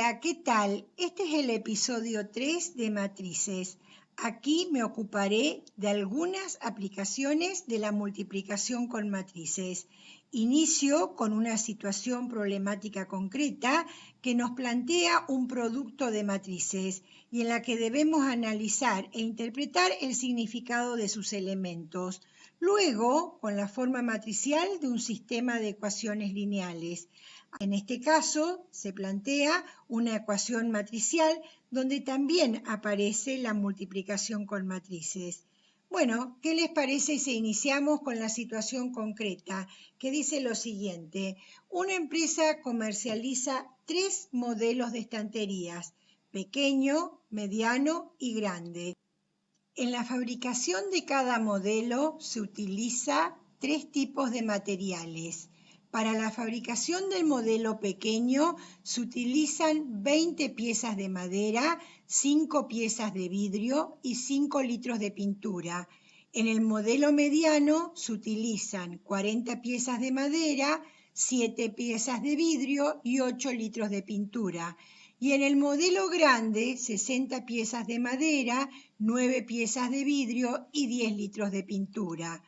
Hola, ¿qué tal? Este es el episodio 3 de Matrices. Aquí me ocuparé de algunas aplicaciones de la multiplicación con matrices. Inicio con una situación problemática concreta que nos plantea un producto de matrices y en la que debemos analizar e interpretar el significado de sus elementos. Luego, con la forma matricial de un sistema de ecuaciones lineales. En este caso, se plantea una ecuación matricial donde también aparece la multiplicación con matrices. Bueno, ¿qué les parece si iniciamos con la situación concreta que dice lo siguiente? Una empresa comercializa 3 modelos de estanterías, pequeño, mediano y grande. En la fabricación de cada modelo se utiliza 3 tipos de materiales. Para la fabricación del modelo pequeño se utilizan 20 piezas de madera, 5 piezas de vidrio y 5 litros de pintura. En el modelo mediano se utilizan 40 piezas de madera, 7 piezas de vidrio y 8 litros de pintura. Y en el modelo grande, 60 piezas de madera, 9 piezas de vidrio y 10 litros de pintura.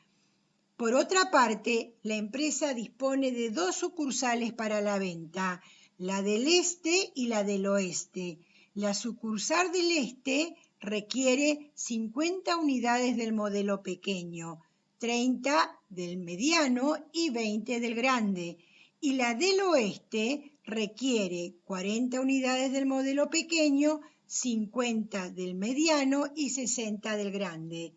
Por otra parte, la empresa dispone de 2 sucursales para la venta, la del este y la del oeste. La sucursal del este requiere 50 unidades del modelo pequeño, 30 del mediano y 20 del grande. Y la del oeste requiere 40 unidades del modelo pequeño, 50 del mediano y 60 del grande.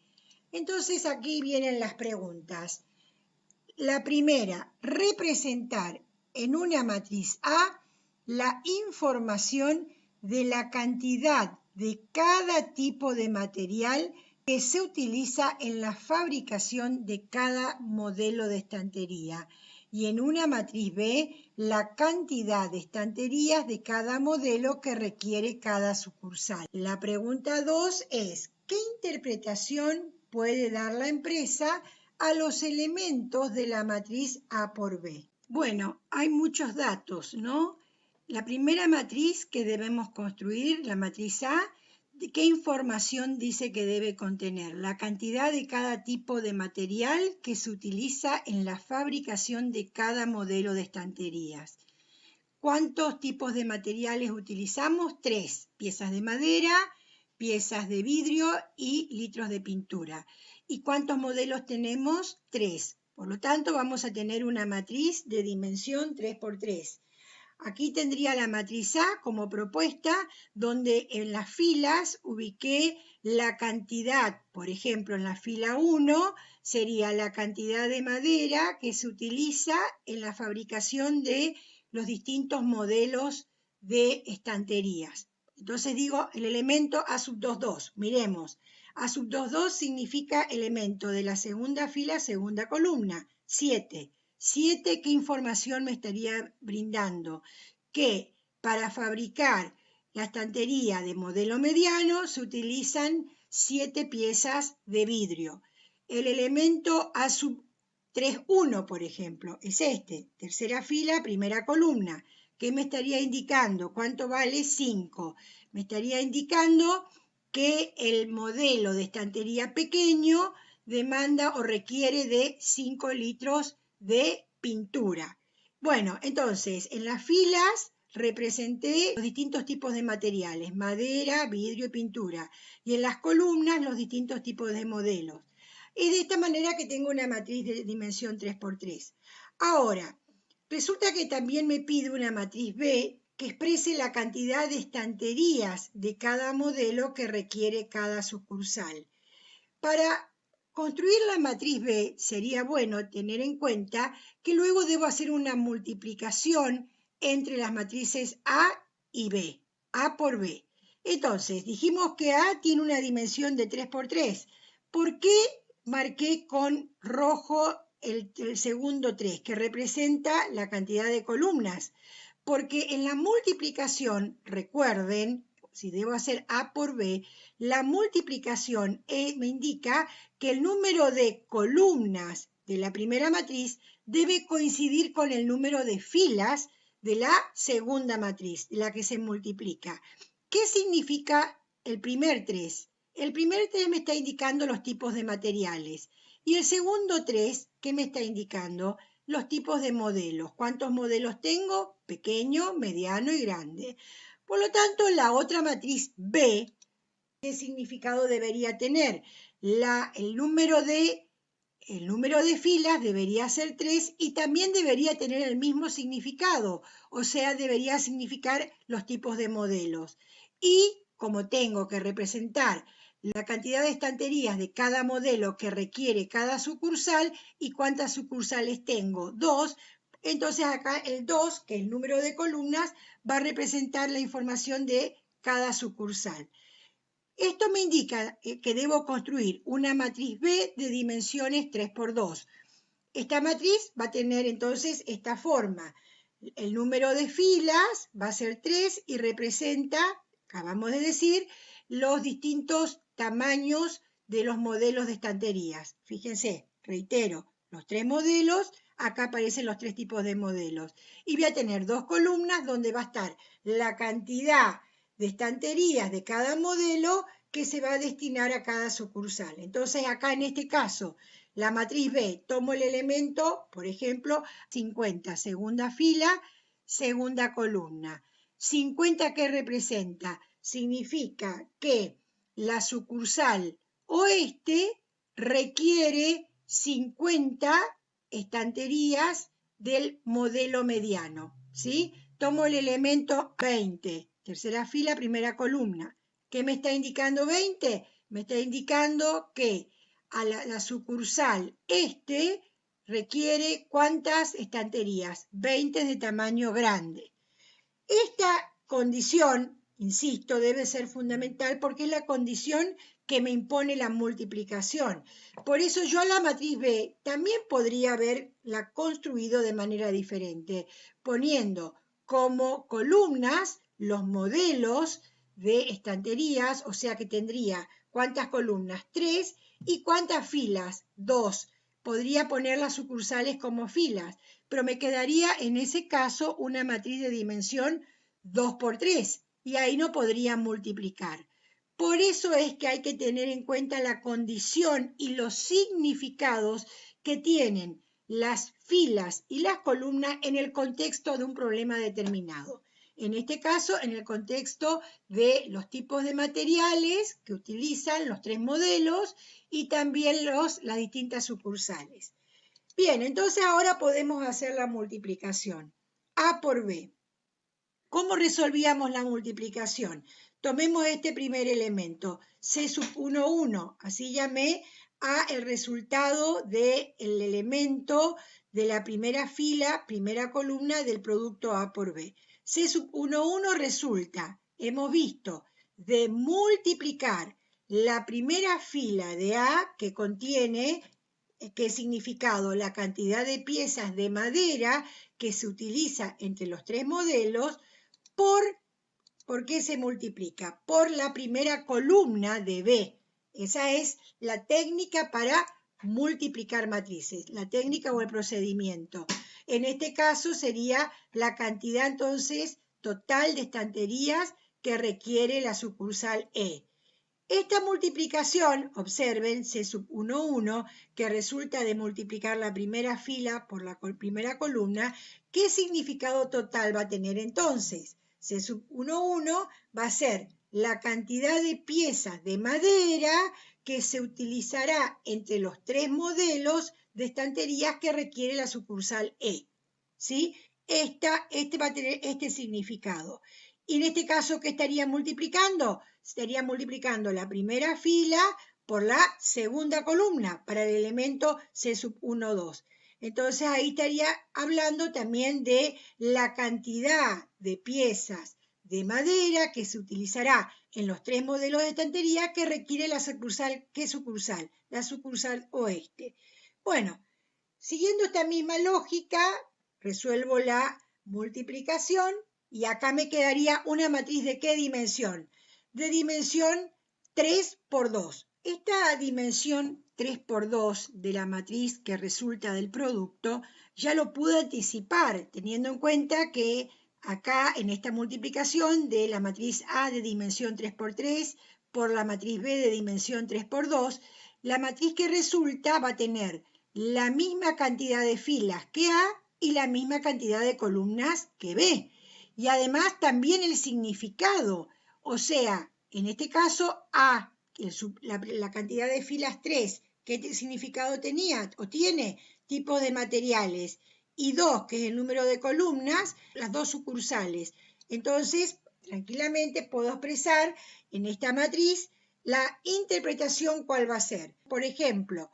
Entonces aquí vienen las preguntas. La primera, representar en una matriz A la información de la cantidad de cada tipo de material que se utiliza en la fabricación de cada modelo de estantería. Y en una matriz B, la cantidad de estanterías de cada modelo que requiere cada sucursal. La pregunta 2 es, ¿qué interpretación puede dar la empresa a los elementos de la matriz A por B? Bueno, hay muchos datos, ¿no? La primera matriz que debemos construir, la matriz A, ¿qué información dice que debe contener? La cantidad de cada tipo de material que se utiliza en la fabricación de cada modelo de estanterías. ¿Cuántos tipos de materiales utilizamos? 3, piezas de madera, piezas de vidrio y litros de pintura. ¿Y cuántos modelos tenemos? 3. Por lo tanto, vamos a tener una matriz de dimensión 3×3. Aquí tendría la matriz A como propuesta, donde en las filas ubiqué la cantidad, por ejemplo, en la fila 1 sería la cantidad de madera que se utiliza en la fabricación de los distintos modelos de estanterías. Entonces digo el elemento A+2,2. Miremos, A+2,2 significa elemento de la segunda fila, segunda columna, 7. 7, ¿qué información me estaría brindando? Que para fabricar la estantería de modelo mediano se utilizan 7 piezas de vidrio. El elemento A+3,1, por ejemplo, es este, tercera fila, primera columna. ¿Qué me estaría indicando? ¿Cuánto vale? 5. Me estaría indicando que el modelo de estantería pequeño demanda o requiere de 5 litros de pintura. Bueno, entonces, en las filas representé los distintos tipos de materiales, madera, vidrio y pintura. Y en las columnas, los distintos tipos de modelos. Es de esta manera que tengo una matriz de dimensión 3×3. Ahora, resulta que también me pide una matriz B que exprese la cantidad de estanterías de cada modelo que requiere cada sucursal. Para construir la matriz B sería bueno tener en cuenta que luego debo hacer una multiplicación entre las matrices A y B, A por B. Entonces, dijimos que A tiene una dimensión de 3×3. ¿Por qué marqué con rojo el segundo 3, que representa la cantidad de columnas? Porque en la multiplicación, recuerden, si debo hacer A por B, la multiplicación me indica que el número de columnas de la primera matriz debe coincidir con el número de filas de la segunda matriz, de la que se multiplica. ¿Qué significa el primer 3? El primer 3 me está indicando los tipos de materiales. Y el segundo 3, ¿qué me está indicando? Los tipos de modelos. ¿Cuántos modelos tengo? Pequeño, mediano y grande. Por lo tanto, la otra matriz B, ¿qué significado debería tener? El número de filas debería ser 3 y también debería tener el mismo significado, o sea, debería significar los tipos de modelos. Y como tengo que representar la cantidad de estanterías de cada modelo que requiere cada sucursal y cuántas sucursales tengo, 2, entonces acá el 2, que es el número de columnas, va a representar la información de cada sucursal. Esto me indica que debo construir una matriz B de dimensiones 3 por 2. Esta matriz va a tener entonces esta forma. El número de filas va a ser 3 y representa, acabamos de decir, los distintos tamaños de los modelos de estanterías. Fíjense, reitero, los 3 modelos, acá aparecen los 3 tipos de modelos. Y voy a tener 2 columnas donde va a estar la cantidad de estanterías de cada modelo que se va a destinar a cada sucursal. Entonces acá en este caso, la matriz B, tomo el elemento, por ejemplo, 50, segunda fila, segunda columna. 50, ¿qué representa? Significa que la sucursal oeste requiere 50 estanterías del modelo mediano, ¿sí? Tomo el elemento 20, tercera fila, primera columna. ¿Qué me está indicando 20? Me está indicando que a la sucursal este requiere ¿cuántas estanterías? 20 de tamaño grande. Esta condición, insisto, debe ser fundamental porque es la condición que me impone la multiplicación. Por eso yo a la matriz B también podría haberla construido de manera diferente, poniendo como columnas los modelos de estanterías, o sea que tendría ¿cuántas columnas? 3 y ¿cuántas filas? 2. Podría poner las sucursales como filas, pero me quedaría en ese caso una matriz de dimensión 2 por 3 y ahí no podría multiplicar. Por eso es que hay que tener en cuenta la condición y los significados que tienen las filas y las columnas en el contexto de un problema determinado. En este caso, en el contexto de los tipos de materiales que utilizan los 3 modelos y también las distintas sucursales. Bien, entonces ahora podemos hacer la multiplicación. A por B. ¿Cómo resolvíamos la multiplicación? Tomemos este primer elemento, C sub 1, 1. Así llamé a el resultado del elemento de la primera fila, primera columna del producto A por B. C sub 1, 1 resulta, hemos visto, de multiplicar la primera fila de A que contiene, ¿qué significado? La cantidad de piezas de madera que se utiliza entre los 3 modelos ¿por qué se multiplica? Por la primera columna de B. Esa es la técnica para multiplicar matrices, la técnica o el procedimiento. En este caso sería la cantidad entonces total de estanterías que requiere la sucursal E. Esta multiplicación, observen, C sub 1, 1, que resulta de multiplicar la primera fila por la primera columna, ¿qué significado total va a tener entonces? C sub 1, 1 va a ser la cantidad de piezas de madera que se utilizará entre los 3 modelos de estanterías que requiere la sucursal E. ¿Sí? Este va a tener este significado. Y en este caso, ¿qué estaría multiplicando? Estaría multiplicando la primera fila por la segunda columna para el elemento C sub 1, 2. Entonces ahí estaría hablando también de la cantidad de piezas de madera que se utilizará en los 3 modelos de estantería que requiere la sucursal. ¿Qué sucursal? La sucursal oeste. Bueno, siguiendo esta misma lógica, resuelvo la multiplicación y acá me quedaría una matriz ¿de qué dimensión? De dimensión 3 por 2. Esta dimensión 3×2 de la matriz que resulta del producto, ya lo pude anticipar, teniendo en cuenta que acá en esta multiplicación de la matriz A de dimensión 3×3 por la matriz B de dimensión 3×2, la matriz que resulta va a tener la misma cantidad de filas que A y la misma cantidad de columnas que B. Y además también el significado, o sea, en este caso A, la cantidad de filas 3, ¿qué significado tenía o tiene? Tipos de materiales. Y 2, que es el número de columnas, las dos sucursales. Entonces, tranquilamente puedo expresar en esta matriz la interpretación cuál va a ser. Por ejemplo,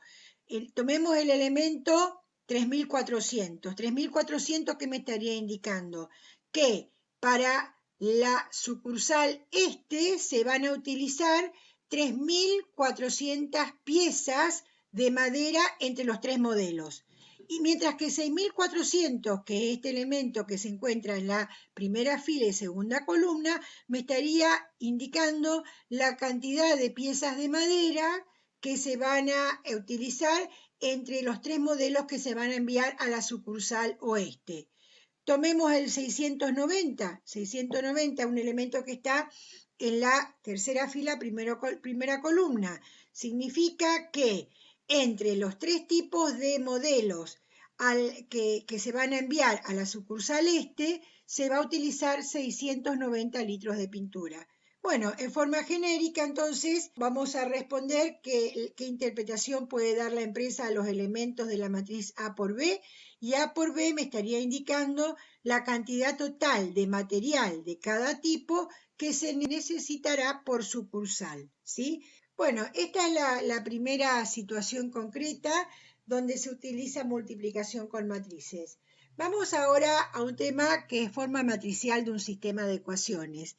tomemos el elemento 3400. 3400, ¿qué me estaría indicando? Que para la sucursal este se van a utilizar 3400 piezas de madera entre los tres modelos. Y mientras que 6400, que es este elemento que se encuentra en la primera fila y segunda columna, me estaría indicando la cantidad de piezas de madera que se van a utilizar entre los tres modelos que se van a enviar a la sucursal oeste. Tomemos el 690, un elemento que está en la tercera fila, primera columna. Significa que entre los tres tipos de modelos que se van a enviar a la sucursal este, se va a utilizar 690 litros de pintura. Bueno, en forma genérica, entonces, vamos a responder qué interpretación puede dar la empresa a los elementos de la matriz A por B, y A por B me estaría indicando la cantidad total de material de cada tipo que se necesitará por sucursal, ¿sí? Bueno, esta es la primera situación concreta donde se utiliza multiplicación con matrices. Vamos ahora a un tema que es forma matricial de un sistema de ecuaciones.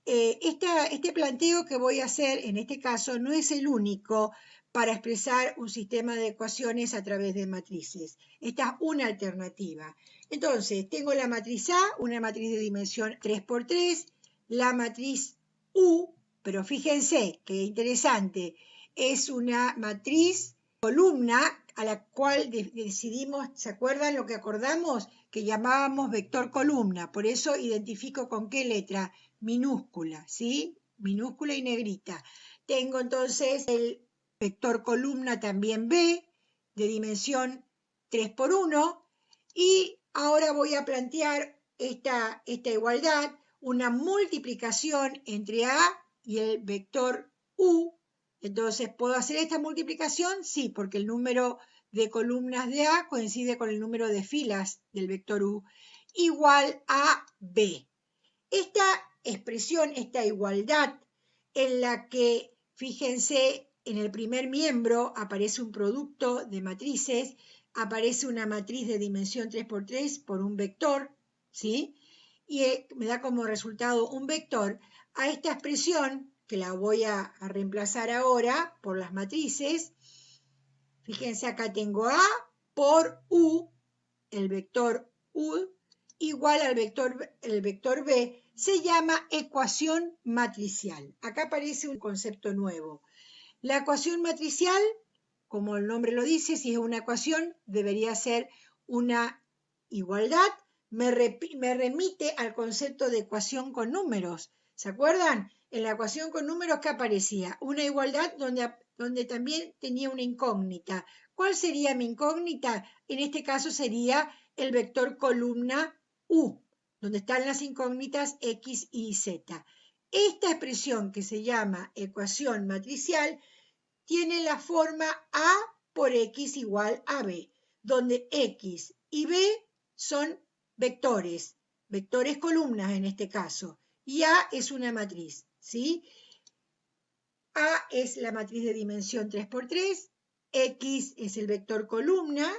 Este planteo que voy a hacer en este caso no es el único para expresar un sistema de ecuaciones a través de matrices. Esta es una alternativa. Entonces, tengo la matriz A, una matriz de dimensión 3×3, la matriz U, pero fíjense qué interesante, es una matriz columna a la cual decidimos, ¿se acuerdan lo que acordamos? Que llamábamos vector columna, por eso identifico con qué letra, minúscula, ¿sí? Minúscula y negrita. Tengo entonces el vector columna también B, de dimensión 3×1, y ahora voy a plantear esta igualdad, una multiplicación entre A y el vector U. Entonces, ¿puedo hacer esta multiplicación? Sí, porque el número de columnas de A coincide con el número de filas del vector U, igual a B. Esta expresión, esta igualdad en la que, fíjense, en el primer miembro aparece un producto de matrices, aparece una matriz de dimensión 3×3 por un vector, ¿sí? Y me da como resultado un vector. A esta expresión, que la voy a reemplazar ahora por las matrices, fíjense, acá tengo A por U, el vector U, igual al el vector B, se llama ecuación matricial. Acá aparece un concepto nuevo. La ecuación matricial, como el nombre lo dice, si es una ecuación, debería ser una igualdad. Me remite al concepto de ecuación con números. ¿Se acuerdan? En la ecuación con números, ¿qué aparecía? Una igualdad donde también tenía una incógnita. ¿Cuál sería mi incógnita? En este caso sería el vector columna U, donde están las incógnitas X y Z. Esta expresión que se llama ecuación matricial tiene la forma A por X igual a B, donde X y B son vectores columnas en este caso, y A es una matriz, ¿sí? A es la matriz de dimensión 3×3, X es el vector columna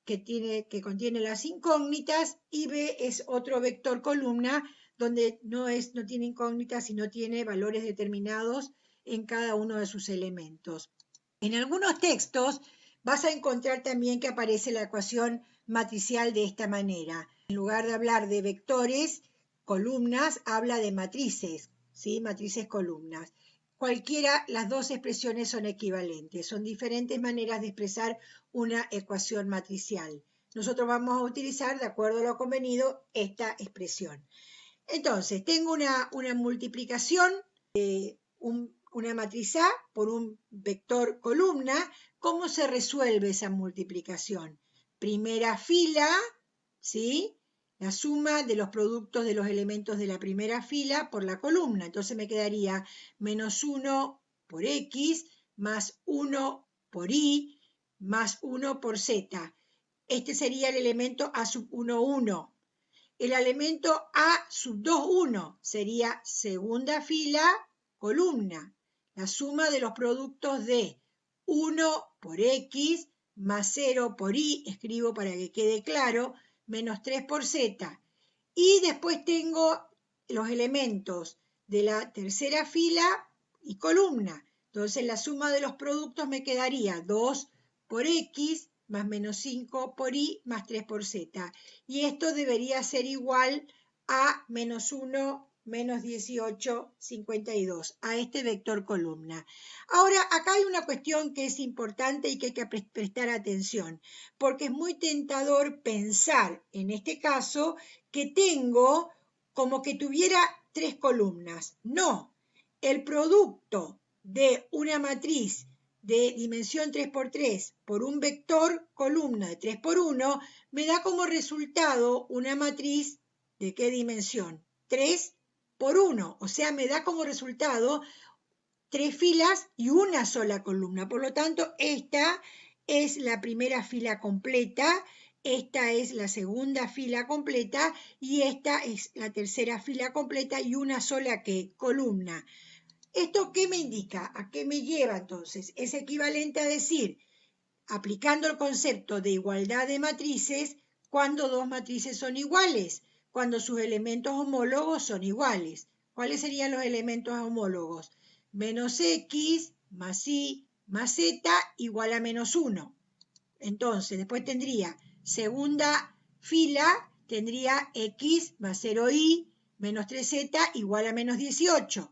que contiene las incógnitas, y B es otro vector columna donde no tiene incógnitas, sino tiene valores determinados en cada uno de sus elementos. En algunos textos vas a encontrar también que aparece la ecuación matricial de esta manera. En lugar de hablar de vectores, columnas, habla de matrices, ¿sí? Matrices columnas. las dos expresiones son equivalentes, son diferentes maneras de expresar una ecuación matricial. Nosotros vamos a utilizar, de acuerdo a lo convenido, esta expresión. Entonces, tengo una multiplicación de una matriz A por un vector columna. ¿Cómo se resuelve esa multiplicación? Primera fila, ¿sí? La suma de los productos de los elementos de la primera fila por la columna. Entonces me quedaría menos 1 por X más 1 por Y más 1 por Z. Este sería el elemento A sub 1, 1. El elemento A sub 2, 1 sería segunda fila, columna. La suma de los productos de 1 por X más 0 por Y, escribo para que quede claro, menos 3 por Z. Y después tengo los elementos de la tercera fila y columna. Entonces la suma de los productos me quedaría 2 por X más menos 5 por Y más 3 por Z. Y esto debería ser igual a menos 1 menos 18, 52, a este vector columna. Ahora, acá hay una cuestión que es importante y que hay que prestar atención, porque es muy tentador pensar, en este caso, que tengo como que tuviera tres columnas. No, el producto de una matriz de dimensión 3×3 por un vector columna de 3×1 me da como resultado una matriz ¿de qué dimensión? 3×1, o sea, me da como resultado 3 filas y una sola columna. Por lo tanto, esta es la primera fila completa, esta es la segunda fila completa y esta es la tercera fila completa y una sola columna. ¿Esto qué me indica? ¿A qué me lleva entonces? Es equivalente a decir, aplicando el concepto de igualdad de matrices, cuando dos matrices son iguales, cuando sus elementos homólogos son iguales. ¿Cuáles serían los elementos homólogos? Menos X más Y más Z igual a menos 1. Entonces, después tendría segunda fila, tendría X más 0Y menos 3Z igual a menos 18.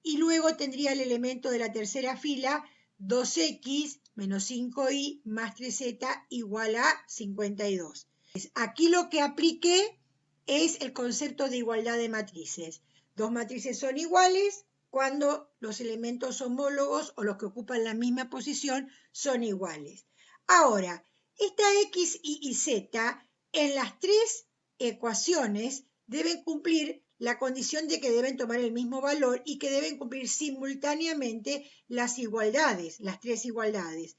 Y luego tendría el elemento de la tercera fila, 2X menos 5Y más 3Z igual a 52. Aquí lo que apliqué es el concepto de igualdad de matrices. Dos matrices son iguales cuando los elementos homólogos o los que ocupan la misma posición son iguales. Ahora, esta X, Y y Z en las tres ecuaciones deben cumplir la condición de que deben tomar el mismo valor y que deben cumplir simultáneamente las igualdades, las tres igualdades.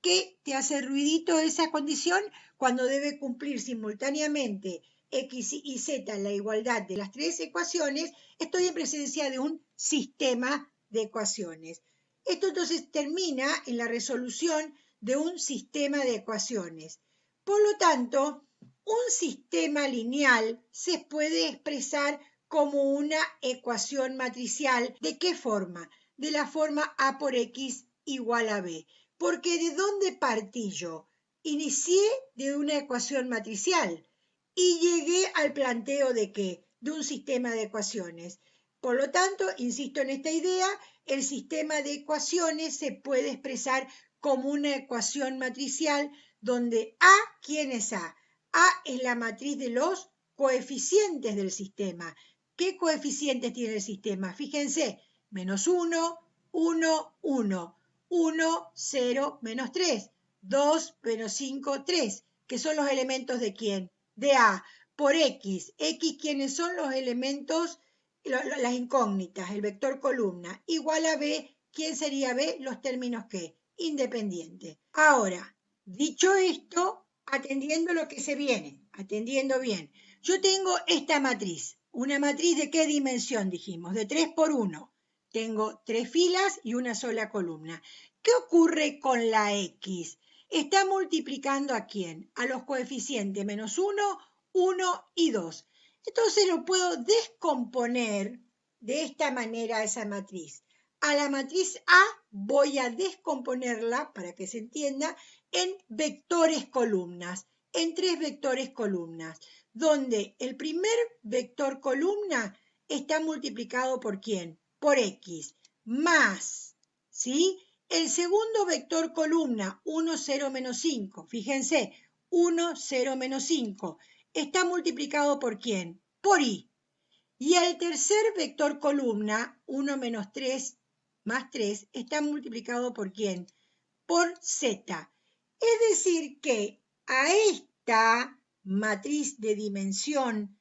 ¿Qué te hace ruidito esa condición? Cuando debe cumplir simultáneamente X y Z la igualdad de las tres ecuaciones, estoy en presencia de un sistema de ecuaciones. Esto entonces termina en la resolución de un sistema de ecuaciones. Por lo tanto, un sistema lineal se puede expresar como una ecuación matricial. ¿De qué forma? De la forma A por X igual a B. Porque ¿de dónde partí yo? Inicié de una ecuación matricial y llegué al planteo de ¿qué? De un sistema de ecuaciones. Por lo tanto, insisto en esta idea, el sistema de ecuaciones se puede expresar como una ecuación matricial donde A, ¿quién es A? A es la matriz de los coeficientes del sistema. ¿Qué coeficientes tiene el sistema? Fíjense, menos 1, 1, 1, 1, 0, menos 3, 2, menos 5, 3, que son los elementos de ¿quién? De A, por X. X, ¿quiénes son los elementos? Las incógnitas, el vector columna, igual a B. ¿Quién sería B? Los términos ¿qué? Independientes. Ahora, dicho esto, atendiendo lo que se viene, atendiendo bien, yo tengo esta matriz. ¿Una matriz de qué dimensión dijimos? De 3×1. Tengo 3 filas y una sola columna. ¿Qué ocurre con la X? Está multiplicando ¿a quién? A los coeficientes menos 1, 1 y 2. Entonces lo puedo descomponer de esta manera esa matriz. A la matriz A voy a descomponerla, para que se entienda, en vectores columnas, en 3 vectores columnas, donde el primer vector columna está multiplicado ¿por quién? Por X, más, ¿sí? El segundo vector columna, 1, 0, menos 5, fíjense, 1, 0, menos 5, está multiplicado ¿por quién? Por i. Y el tercer vector columna, 1 menos 3 más 3, está multiplicado ¿por quién? Por z. Es decir que a esta matriz de dimensión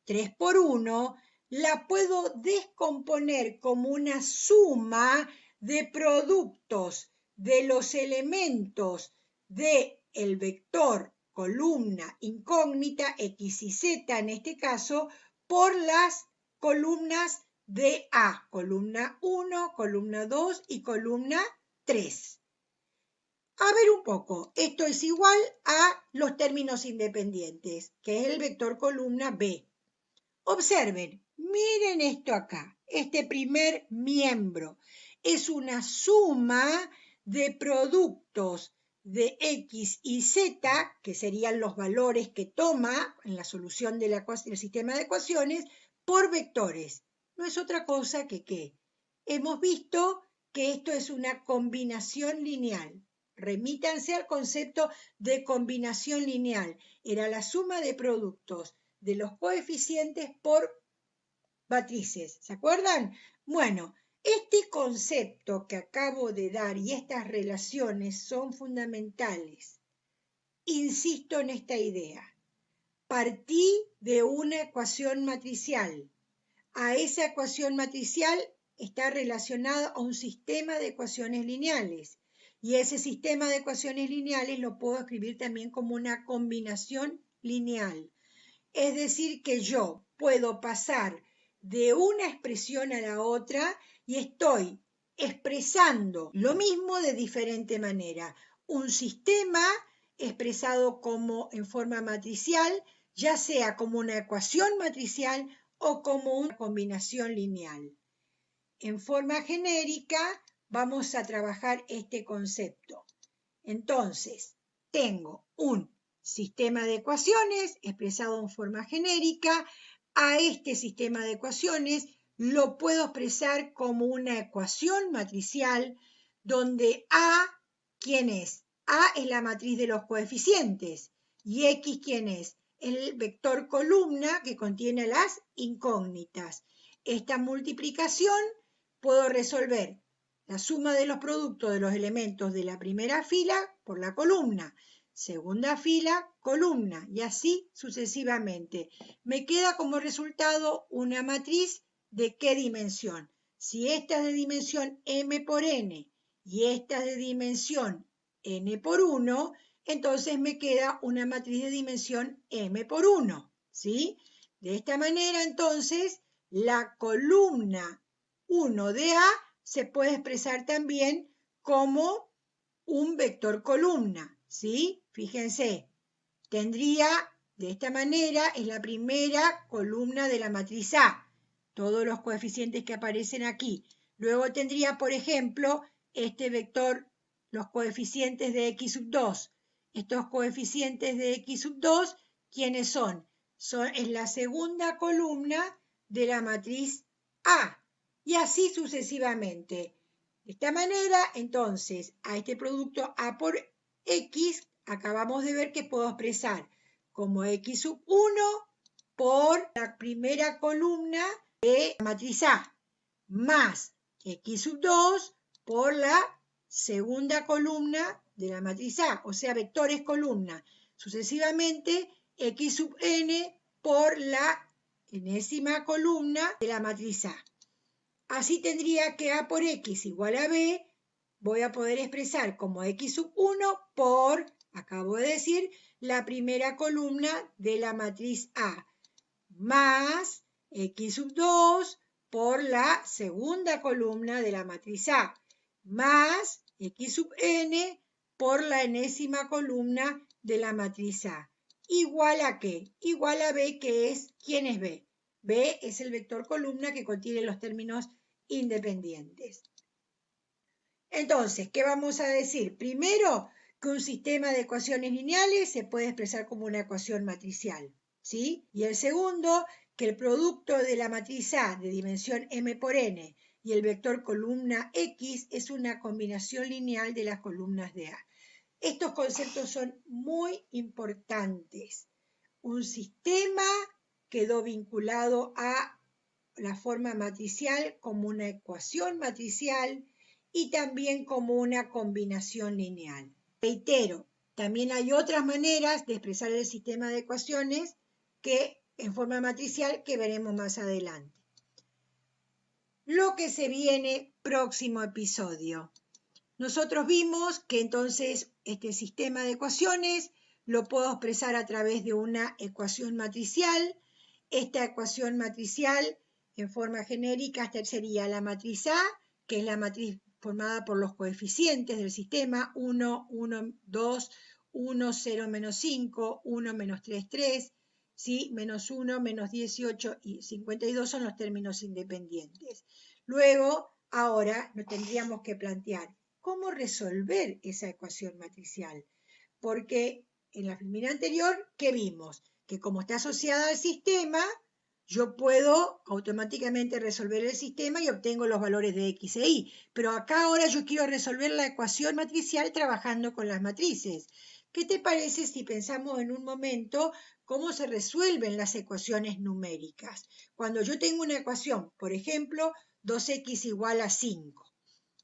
3 por 1 la puedo descomponer como una suma de productos de los elementos del vector columna incógnita x y z en este caso por las columnas de A, columna 1, columna 2 y columna 3. A ver un poco, esto es igual a los términos independientes, que es el vector columna B. Observen, miren esto acá, este primer miembro es una suma de productos de X y Z, que serían los valores que toma en la solución del sistema de ecuaciones, por vectores. No es otra cosa que ¿qué? Hemos visto que esto es una combinación lineal. Remítanse al concepto de combinación lineal. Era la suma de productos de los coeficientes por matrices. ¿Se acuerdan? Bueno, este concepto que acabo de dar y estas relaciones son fundamentales. Insisto en esta idea. Partí de una ecuación matricial. A esa ecuación matricial está relacionado a un sistema de ecuaciones lineales. Y ese sistema de ecuaciones lineales lo puedo escribir también como una combinación lineal. Es decir, que yo puedo pasar de una expresión a la otra y estoy expresando lo mismo de diferente manera. Un sistema expresado como en forma matricial, ya sea como una ecuación matricial o como una combinación lineal. En forma genérica vamos a trabajar este concepto. Entonces, tengo un sistema de ecuaciones expresado en forma genérica. A este sistema de ecuaciones lo puedo expresar como una ecuación matricial donde A, ¿quién es? A es la matriz de los coeficientes y X, ¿quién es? El vector columna que contiene las incógnitas. Esta multiplicación puedo resolver la suma de los productos de los elementos de la primera fila por la columna, segunda fila, columna, y así sucesivamente. Me queda como resultado una matriz de ¿qué dimensión? Si esta es de dimensión m por n y esta es de dimensión n por 1, entonces me queda una matriz de dimensión m por 1, ¿sí? De esta manera, entonces, la columna 1 de A se puede expresar también como un vector columna, ¿sí? Fíjense, tendría de esta manera, es la primera columna de la matriz A, todos los coeficientes que aparecen aquí. Luego tendría, por ejemplo, este vector, los coeficientes de x sub 2. Estos coeficientes de x sub 2, ¿quiénes son? Es la segunda columna de la matriz A. Y así sucesivamente. De esta manera, entonces, a este producto A por X, acabamos de ver que puedo expresar como X sub 1 por la primera columna de la matriz A, más X sub 2 por la segunda columna de la matriz A, o sea, vectores columna. Sucesivamente, X sub n por la enésima columna de la matriz A. Así tendría que A por X igual a B, voy a poder expresar como X sub 1 por, acabo de decir, la primera columna de la matriz A, más X sub 2 por la segunda columna de la matriz A, más X sub n por la enésima columna de la matriz A. ¿Igual a qué? Igual a B, que es, ¿quién es B? B es el vector columna que contiene los términos independientes. Entonces, ¿qué vamos a decir? Primero, que un sistema de ecuaciones lineales se puede expresar como una ecuación matricial, ¿sí? Y el segundo, que el producto de la matriz A de dimensión m por n y el vector columna X es una combinación lineal de las columnas de A. Estos conceptos son muy importantes. Un sistema quedó vinculado a la forma matricial como una ecuación matricial y también como una combinación lineal. Reitero, también hay otras maneras de expresar el sistema de ecuaciones que en forma matricial que veremos más adelante. Lo que se viene próximo episodio. Nosotros vimos que entonces este sistema de ecuaciones lo puedo expresar a través de una ecuación matricial. Esta ecuación matricial en forma genérica sería la matriz A, que es la matriz formada por los coeficientes del sistema 1, 1, 2, 1, 0, menos 5, 1, menos 3, 3, ¿sí? Menos 1, menos 18 y 52 son los términos independientes. Luego, ahora nos tendríamos que plantear cómo resolver esa ecuación matricial. Porque en la filmina anterior, ¿qué vimos? Que como está asociada al sistema, yo puedo automáticamente resolver el sistema y obtengo los valores de X e Y. Pero acá ahora yo quiero resolver la ecuación matricial trabajando con las matrices. ¿Qué te parece si pensamos en un momento cómo se resuelven las ecuaciones numéricas? Cuando yo tengo una ecuación, por ejemplo, 2x igual a 5.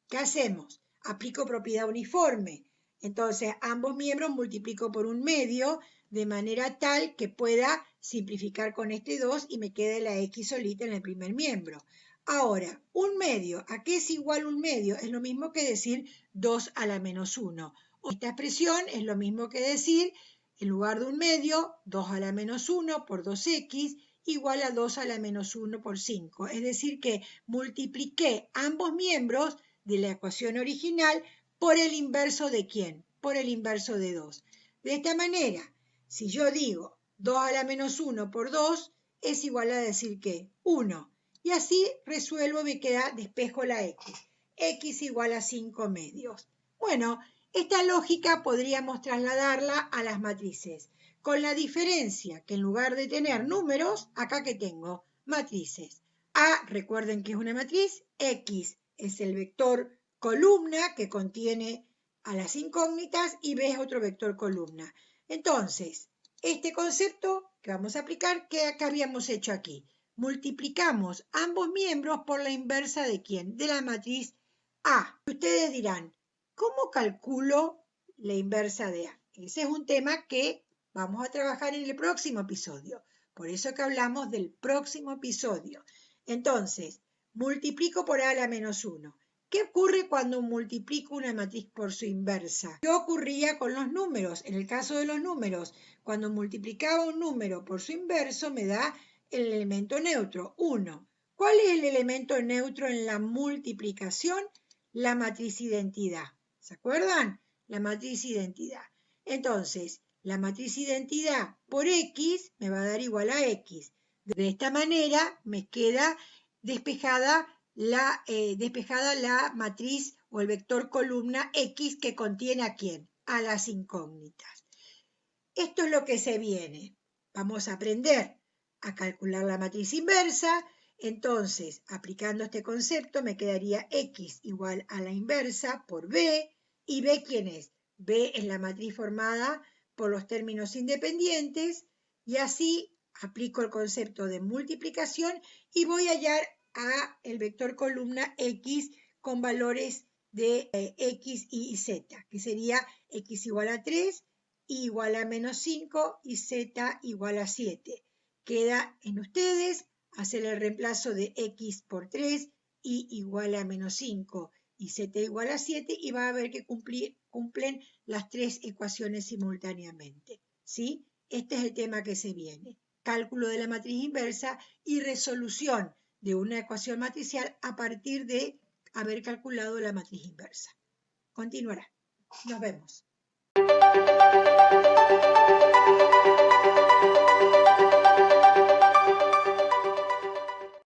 ¿Qué hacemos? Aplico propiedad uniforme. Entonces, ambos miembros multiplico por un medio de manera tal que pueda simplificar con este 2 y me quede la x solita en el primer miembro. Ahora, un medio, ¿a qué es igual un medio? Es lo mismo que decir 2 a la menos 1. Esta expresión es lo mismo que decir, en lugar de un medio, 2 a la menos 1 por 2x igual a 2 a la menos 1 por 5. Es decir, que multipliqué ambos miembros de la ecuación original por el inverso de ¿quién? Por el inverso de 2. De esta manera, si yo digo 2 a la menos 1 por 2, es igual a decir ¿qué? 1. Y así resuelvo y me queda, despejo la x. X igual a 5 medios. Bueno, esta lógica podríamos trasladarla a las matrices, con la diferencia que en lugar de tener números, acá que tengo matrices. A, recuerden que es una matriz, X es el vector columna que contiene a las incógnitas y B es otro vector columna. Entonces, este concepto que vamos a aplicar, ¿qué habíamos hecho aquí? Multiplicamos ambos miembros por la inversa de ¿quién? De la matriz A. Ustedes dirán, ¿cómo calculo la inversa de A? Ese es un tema que vamos a trabajar en el próximo episodio. Por eso que hablamos del próximo episodio. Entonces, multiplico por A a la menos 1. ¿Qué ocurre cuando multiplico una matriz por su inversa? ¿Qué ocurría con los números? En el caso de los números, cuando multiplicaba un número por su inverso, me da el elemento neutro, 1. ¿Cuál es el elemento neutro en la multiplicación? La matriz identidad. ¿Se acuerdan? La matriz identidad. Entonces, la matriz identidad por X me va a dar igual a X. De esta manera me queda despejada la matriz o el vector columna X que contiene ¿a quién? A las incógnitas. Esto es lo que se viene. Vamos a aprender a calcular la matriz inversa. Entonces, aplicando este concepto, me quedaría X igual a la inversa por B. ¿Y B quién es? B es la matriz formada por los términos independientes. Y así aplico el concepto de multiplicación y voy a hallar a el vector columna X con valores de X, Y y Z, que sería X igual a 3, Y igual a menos 5 y Z igual a 7. Queda en ustedes hacer el reemplazo de X por 3, Y igual a menos 5 y Z igual a 7 y va a ver que cumplen las tres ecuaciones simultáneamente. ¿Sí? Este es el tema que se viene. Cálculo de la matriz inversa y resolución de una ecuación matricial a partir de haber calculado la matriz inversa. Continuará. Nos vemos.